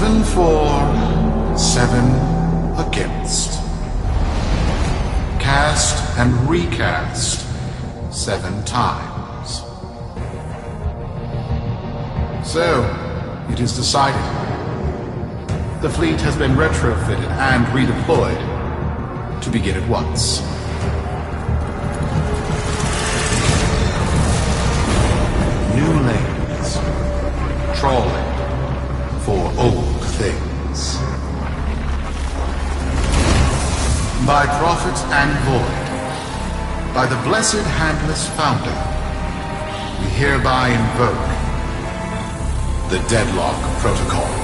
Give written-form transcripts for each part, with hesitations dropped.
7 for, 7 against. Cast and recast 7 times. So, it is decided. The fleet has been retrofitted and redeployed to begin at once. New lanes. Trawling for old things. By prophet and void, by the blessed handless founder, we hereby invoke the Deadlock Protocol.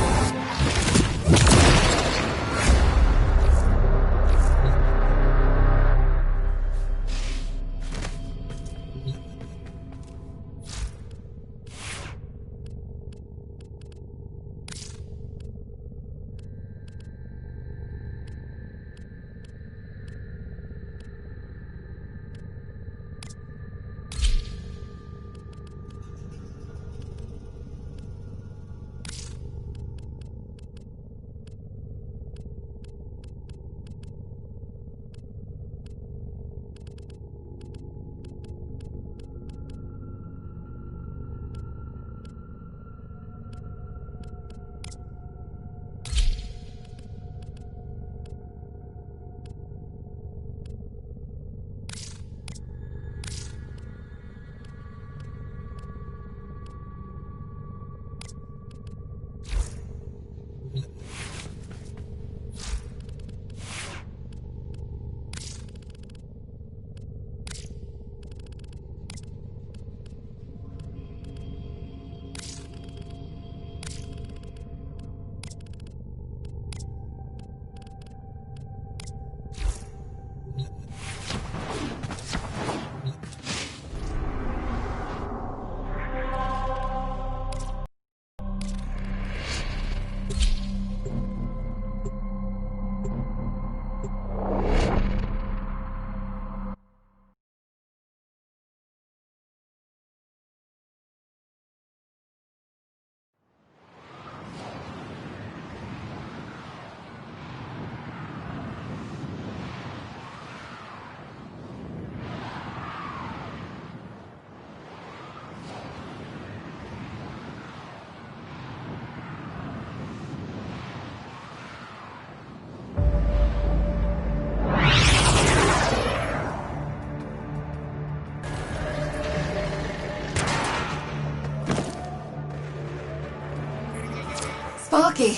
Sparky.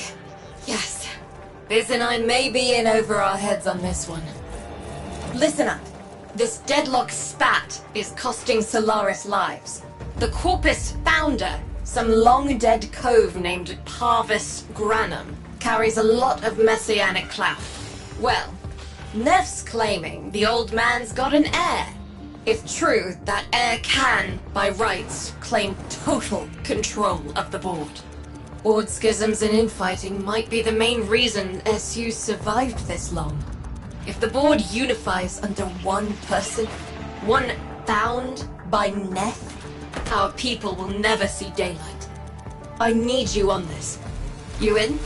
Yes. Biz and I may be in over our heads on this one. Listen up. This deadlock spat is costing Solaris lives. The Corpus founder, some long-dead cove named Parvis Granum, carries a lot of messianic clout. Well, Neff's claiming the old man's got an heir. If true, that heir can, by rights, claim total control of the board. Board schisms and infighting might be the main reason SU survived this long. If the board unifies under one person, one bound by Neff, our people will never see daylight. I need you on this. You in?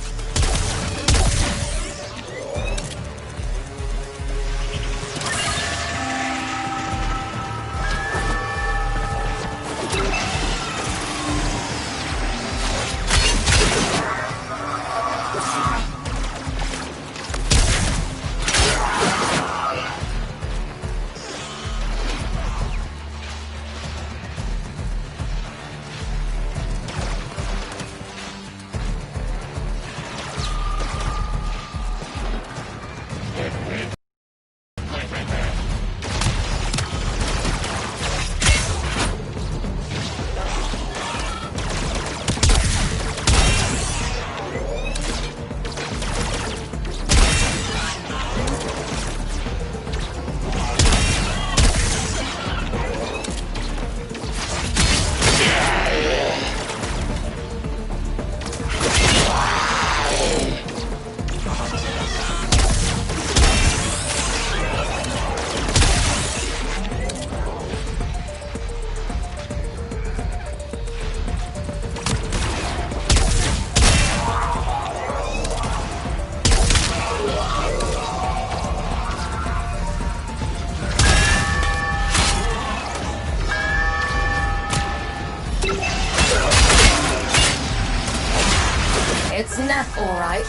It's Neff, all right.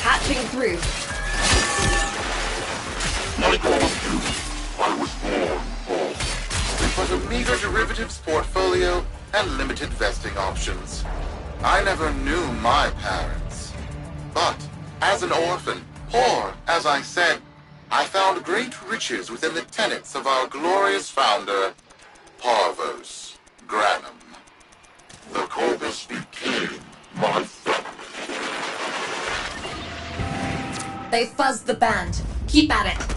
Patching through. Like all of you, I was born poor. It was a meager derivatives portfolio and limited vesting options. I never knew my parents. But, as an orphan, poor, as I said, I found great riches within the tenets of our glorious founder, Parvos Granum. The Corvus became my family. They fuzzed the band. Keep at it.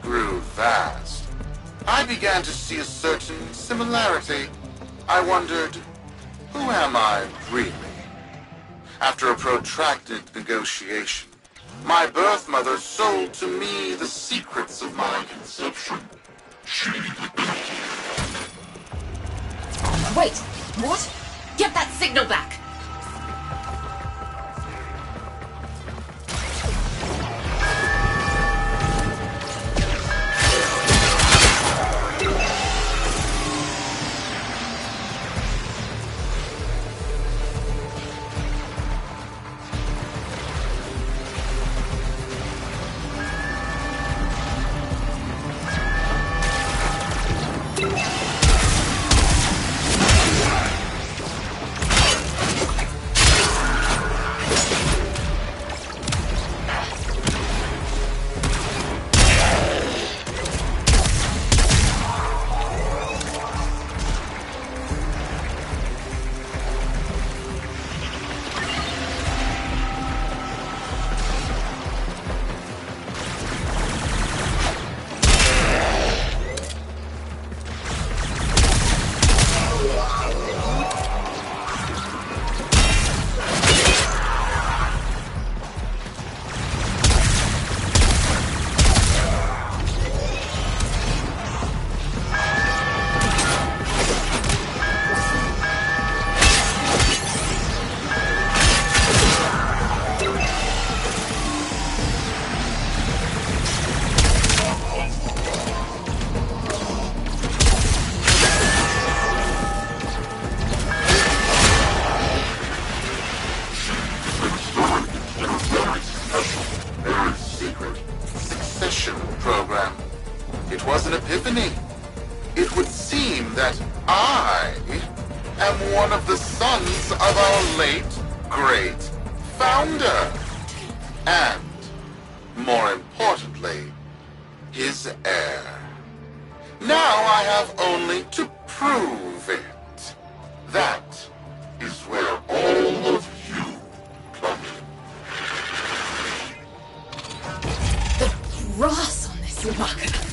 Grew vast. I began to see a certain similarity. I wondered, who am I really? After a protracted negotiation, my birth mother sold to me the secrets of my conception. Wait, what? Get that signal back! It would seem that I am one of the sons of our late, great founder. And, more importantly, his heir. Now I have only to prove it. That is where all of you come in. The brass on this Lubaka.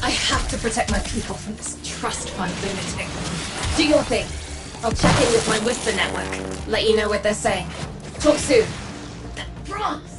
I have to protect my people from this trust fund lunatic. Do your thing. I'll check in with my Whisper network. Let you know what they're saying. Talk soon. The bronze!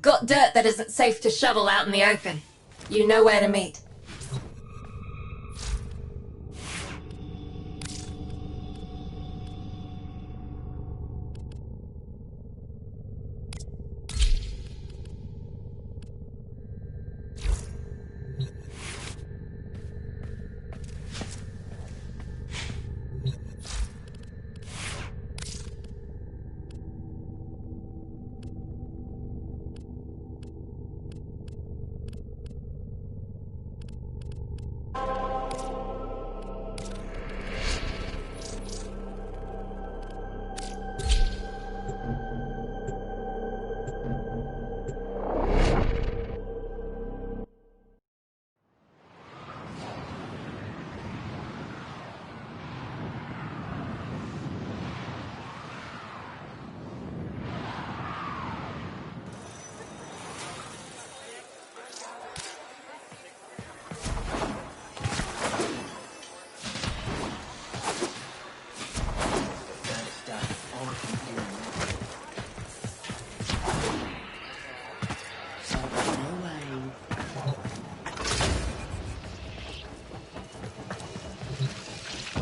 Got dirt that isn't safe to shovel out in the open. You know where to meet.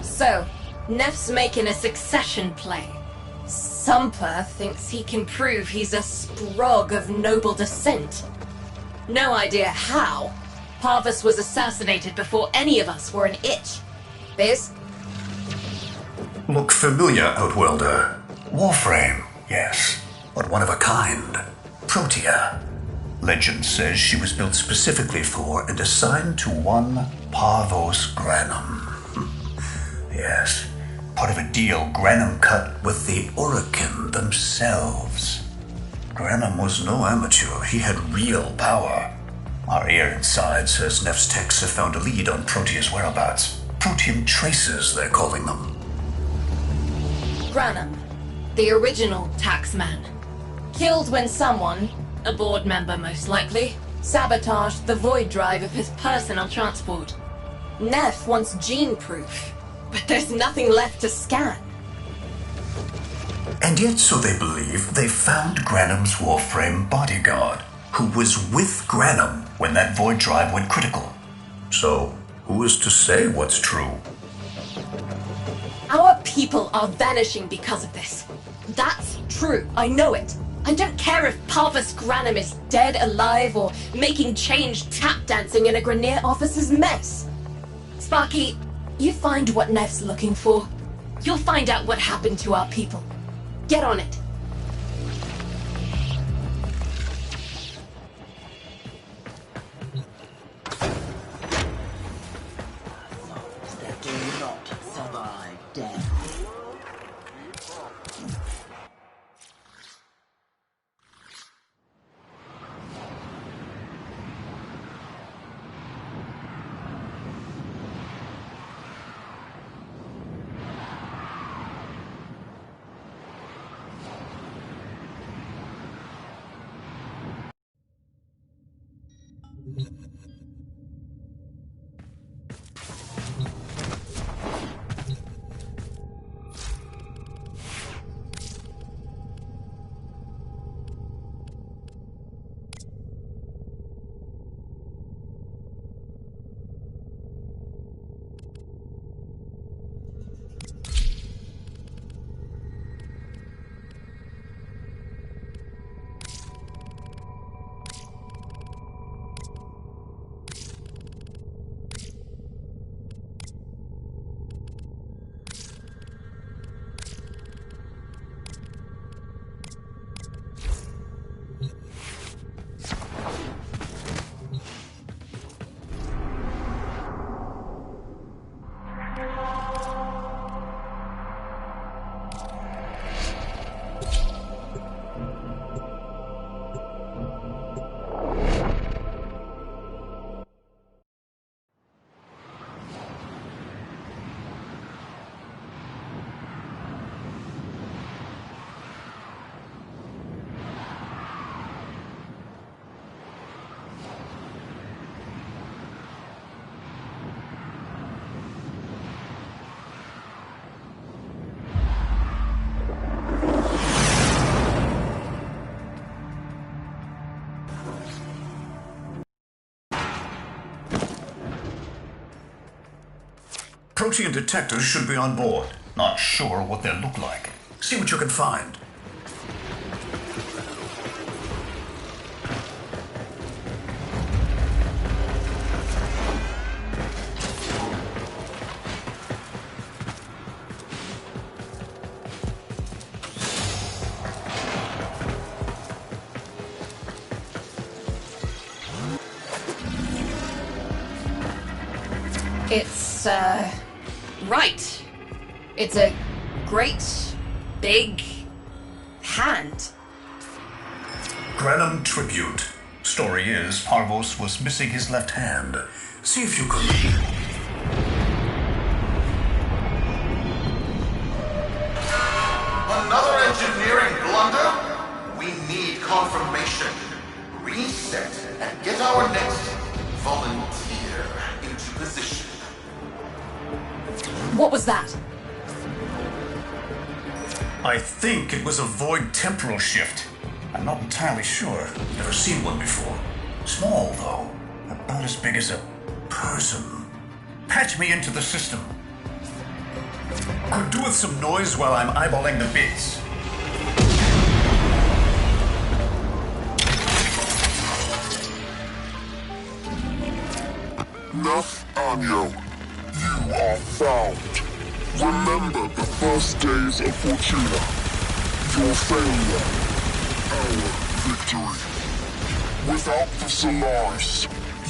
So, Neff's making a succession play. Sumper thinks he can prove he's a sprog of noble descent. No idea how. Parvus was assassinated before any of us were an itch. Biz? Look familiar, Outworlder. Warframe, yes, but one of a kind. Protea. Legend says she was built specifically for and assigned to one Parvos Granum. Yes, part of a deal Granum cut with the Orokin themselves. Granum was no amateur, he had real power. Our ear inside says Neff's techs have found a lead on Protea's whereabouts. Protean traces, they're calling them. Granum, the original taxman. Killed when someone, a board member most likely, sabotaged the void drive of his personal transport. Neff wants gene proof, but there's nothing left to scan. And yet, so they believe, they found Granum's Warframe bodyguard, who was with Granum when that void drive went critical. So, who is to say what's true? Our people are vanishing because of this. That's true, I know it. I don't care if Parvus Granum is dead, alive, or making change tap dancing in a Grenier officer's mess. Sparky, you find what Neff's looking for. You'll find out what happened to our people. Get on it. That do not survive death. Protean detectors should be on board. Not sure what they'll look like. See what you can find. It's, right. It's a great, big hand. Granum tribute. Story is, Parvos was missing his left hand. See if you can... Another engineering blunder? We need confirmation. Reset and get our next volunteer into position. What was that? I think it was a void temporal shift. I'm not entirely sure. Never seen one before. Small, though. About as big as a person. Patch me into the system. Could do with some noise while I'm eyeballing the bits. Nathaniel, you are found. Remember the first days of Fortuna. Your failure, our victory. Without the Solaris,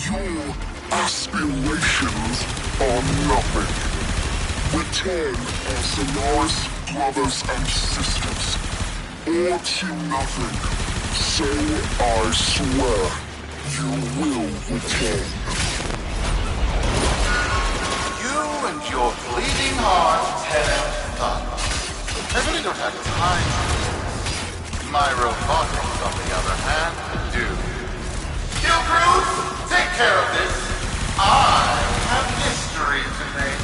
your aspirations are nothing. Return our Solaris brothers and sisters, or to nothing. So I swear, you will return. You and your bleeding heart, Tenor Thug. I really don't have time. My robotics, on the other hand, do. Kill crews, take care of this. I have history to make.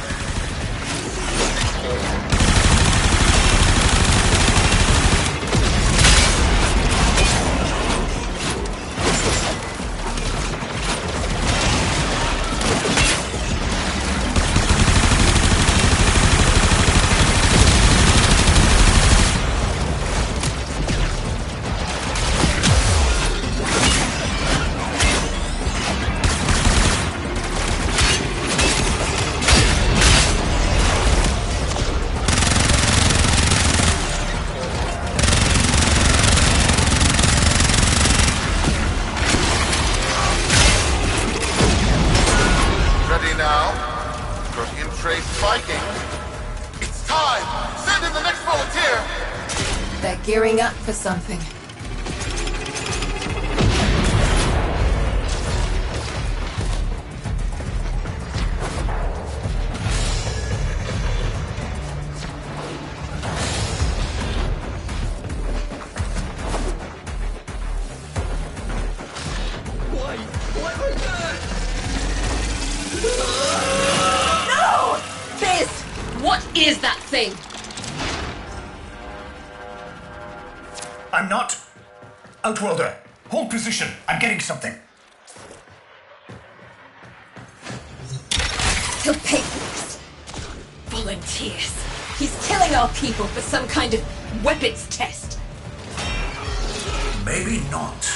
Gearing up for something. What was that? No! This! What is that thing? I'm not. Outworlder, hold position. I'm getting something. He'll pay for this. Volunteers. He's killing our people for some kind of weapons test. Maybe not.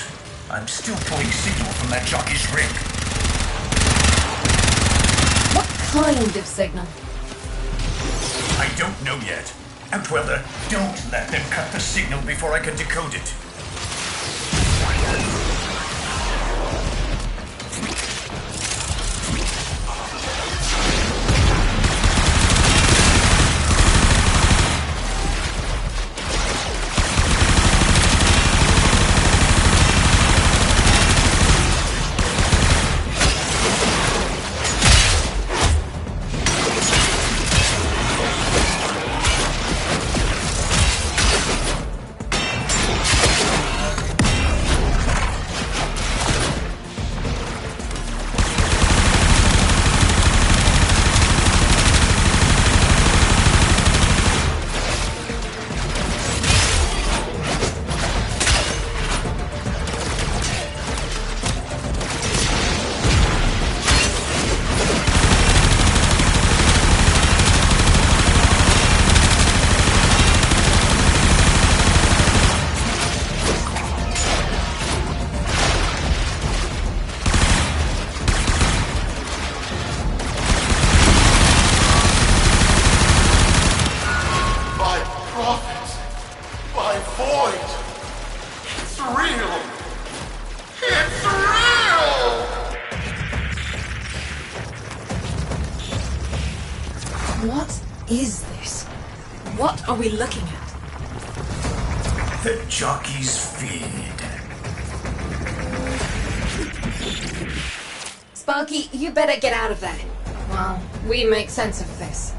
I'm still pulling signal from that jockey's rig. What kind of signal? I don't know yet. Outworlder, don't let them cut the signal before I can decode it. What is this? What are we looking at? The jockey's feed. Sparky, you better get out of there. Well, we make sense of this.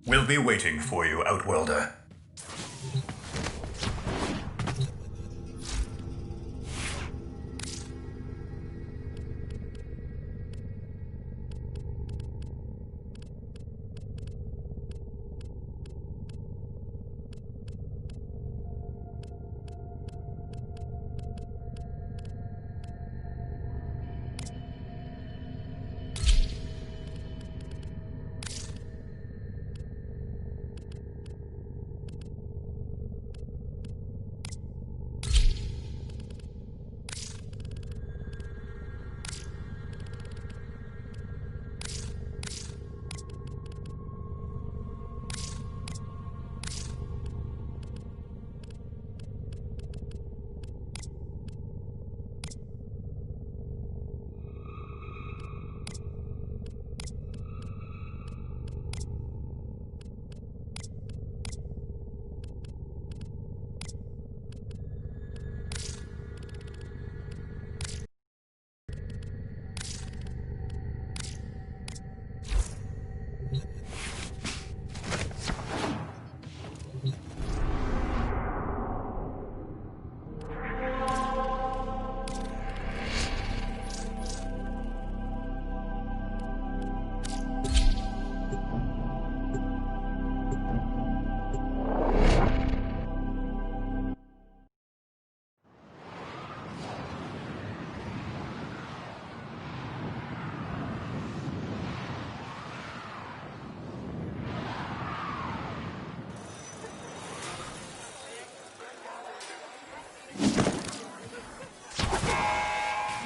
We'll be waiting for you, Outworlder.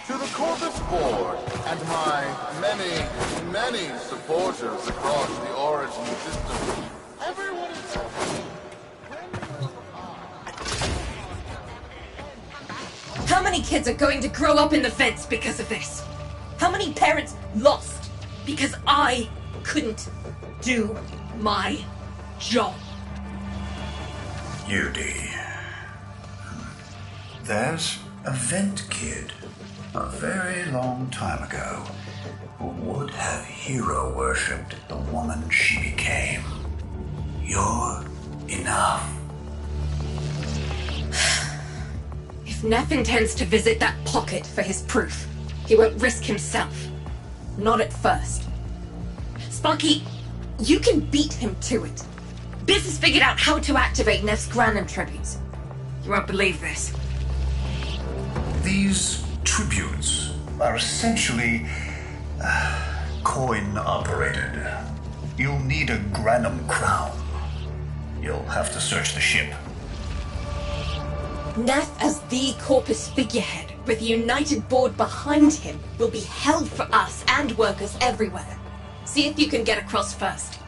To the Corvus Board and my many supporters across the Origin system, everyone is happy. How many kids are going to grow up in the vents because of this? How many parents lost because I couldn't do my job? Yudi. There's a vent kid a very long time ago who would have hero worshipped the woman she became. You're enough. If Neff intends to visit that pocket for his proof, he won't risk himself. Not at first. Sparky, you can beat him to it. Biz has figured out how to activate Neff's Granum tributes. You won't believe this. These tributes are essentially coin-operated. You'll need a Granum crown. You'll have to search the ship. Neff as the Corpus figurehead, with the United Board behind him, will be held for us and workers everywhere. See if you can get across first.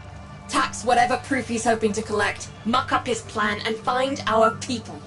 Tax whatever proof he's hoping to collect, muck up his plan, and find our people.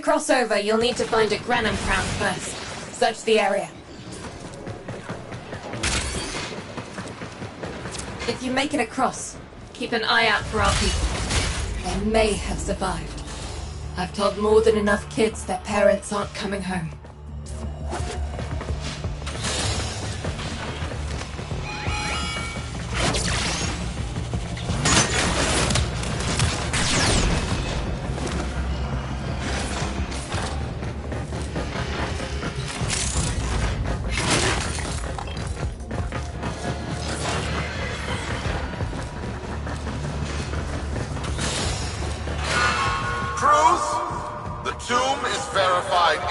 to cross over, you'll need to find a Granum crown first. Search the area. If you make it across, keep an eye out for our people. They may have survived. I've told more than enough kids their parents aren't coming home.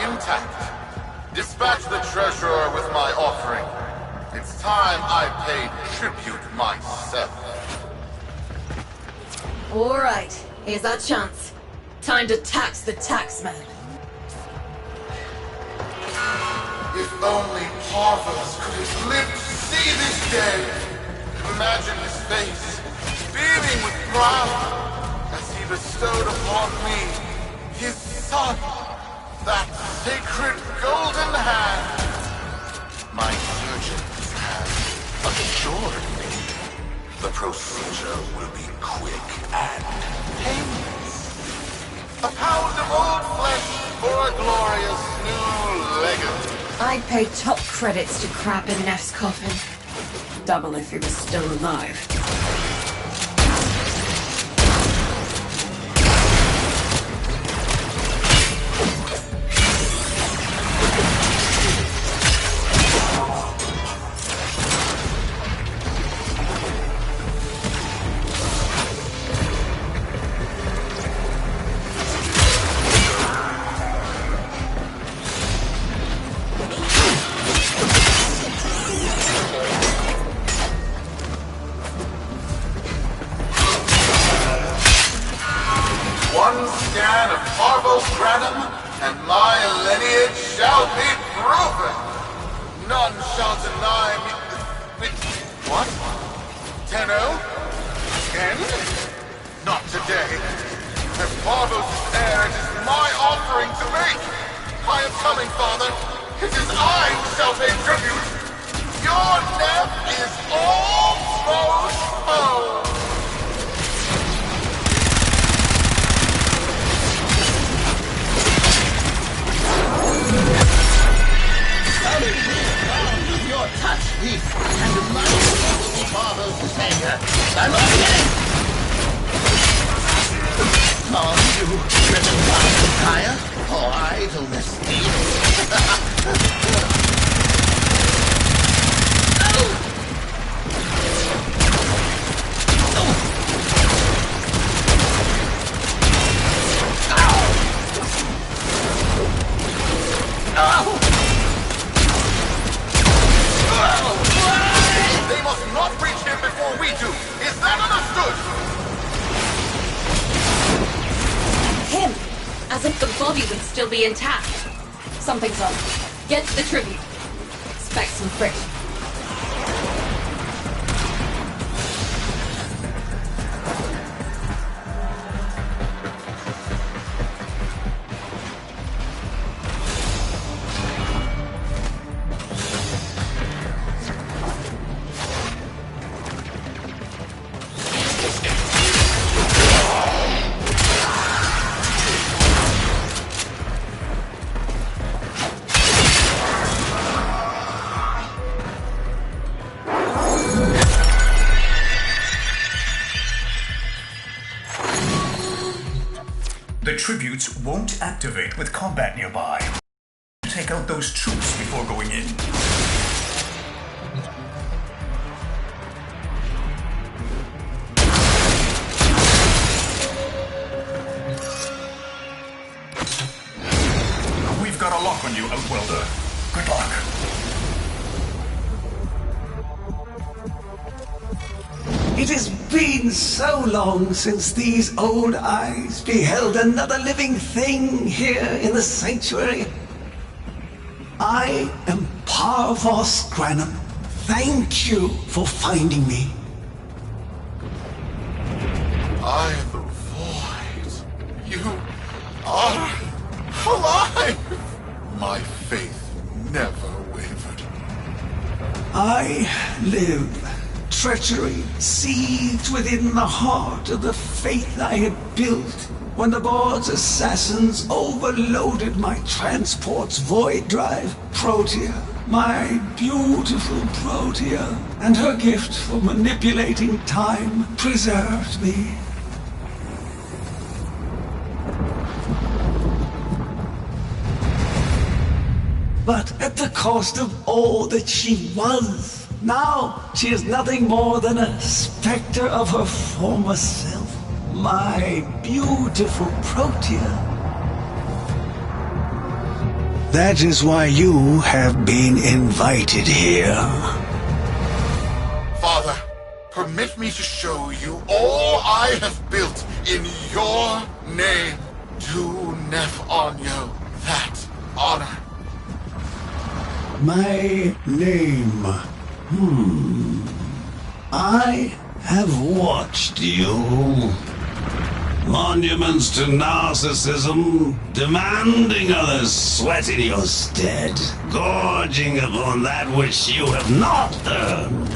Intact. Dispatch the treasurer with my offering. It's time I paid tribute myself. Alright, here's our chance. Time to tax the taxman. If only Parvos could have lived to see this day. Imagine his face, beaming with pride, as he bestowed upon me, his son. That sacred golden hand! My surgeons have assured me the procedure will be quick and painless. A pound of old flesh for a glorious new legacy. I'd pay top credits to crap in Neff's coffin. Double if he was still alive. Be intact. Something's up. Get to the tribute. Expect some friction. Tributes won't activate with combat nearby. Take out those troops before going in. We've got a lock on you, Outwelder. Good luck. It has been so long since these old eyes beheld another living thing here in the sanctuary. I am Parvos Granum. Thank you for finding me. I am the void. You are I live. Treachery seethed within the heart of the faith I had built when the board's assassins overloaded my transport's void drive. Protea, my beautiful Protea, and her gift for manipulating time preserved me. But at the cost of all that she was. Now she is nothing more than a specter of her former self. My beautiful Protea. That is why you have been invited here. Father, permit me to show you all I have built in your name. Do Nef Onyo that honor. My name. I have watched you. Monuments to narcissism, demanding others sweat in your stead, gorging upon that which you have not earned.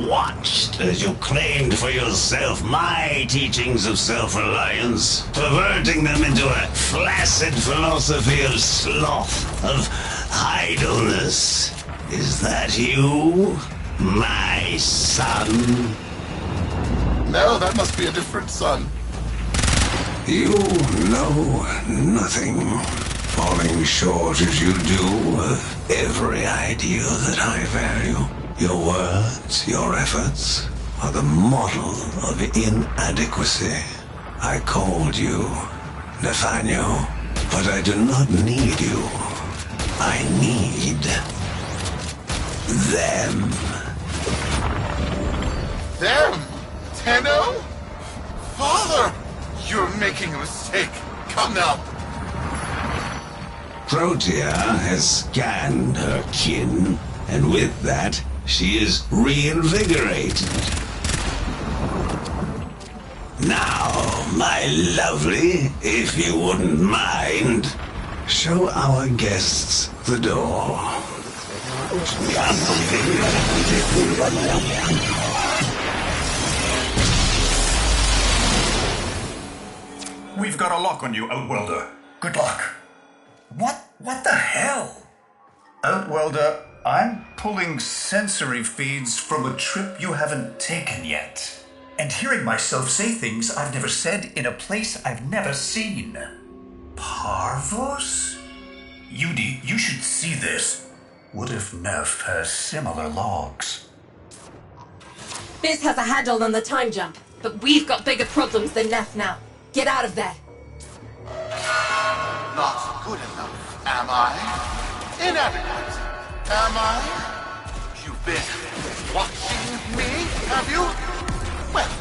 Watched as you claimed for yourself my teachings of self-reliance, perverting them into a flaccid philosophy of sloth, of idleness. Is that you, my son? No, that must be a different son. You know nothing, falling short as you do of every ideal that I value. Your words, your efforts, are the model of inadequacy. I called you Nathaniel, but I do not need you. I need them. Them? Tenno? Father! You're making a mistake. Come now. Protea has scanned her kin, and with that, she is reinvigorated. Now, my lovely, if you wouldn't mind, show our guests the door. We've got a lock on you, Outworlder. Good luck. What the hell? Outworlder, I'm pulling sensory feeds from a trip you haven't taken yet. And hearing myself say things I've never said in a place I've never seen. Parvos? Yudi, you should see this. What if Neff has similar logs? Biz has a handle on the time jump, but we've got bigger problems than Neff now. Get out of there. Not good enough, am I? Inadequate, am I? You've been watching me, have you? Well,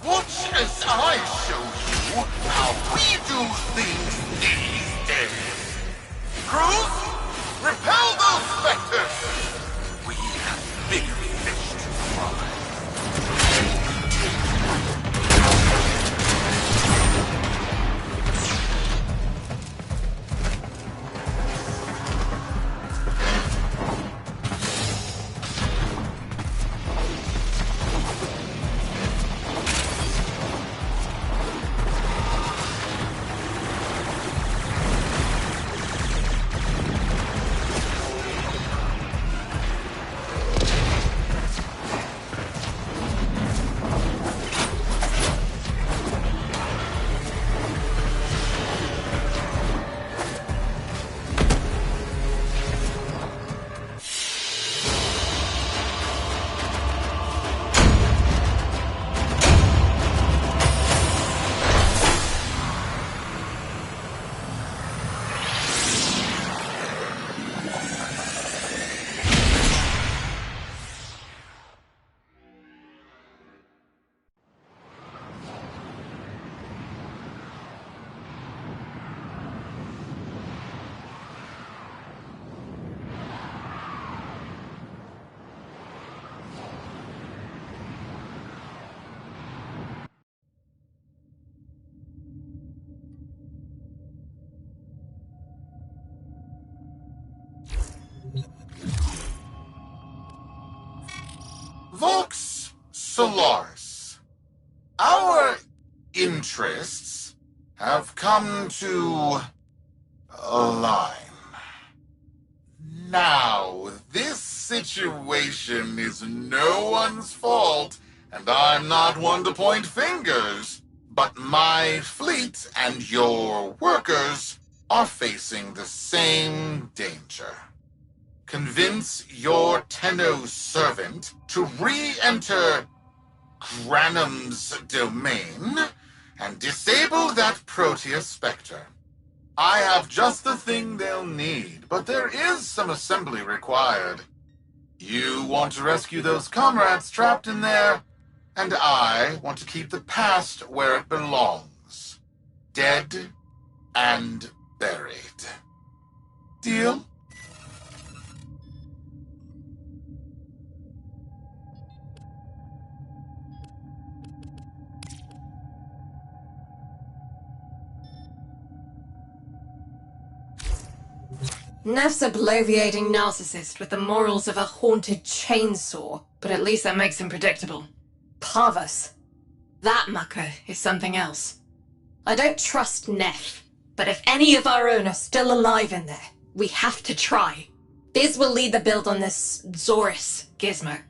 watch as I show you how we do things these days. Crews, repel those specters! We have bigger fish to fry. Vox Solaris. Our interests have come to align. Now, this situation is no one's fault, and I'm not one to point fingers, but my fleet and your workers are facing the same danger. Convince your Tenno servant to re-enter Granum's domain and disable that Proteus Spectre. I have just the thing they'll need, but there is some assembly required. You want to rescue those comrades trapped in there, and I want to keep the past where it belongs. Dead and buried. Deal? Neff's a bloviating narcissist with the morals of a haunted chainsaw, but at least that makes him predictable. Parvus. That mucker is something else. I don't trust Neff, but if any of our own are still alive in there, we have to try. Biz will lead the build on this Zorus gizmo.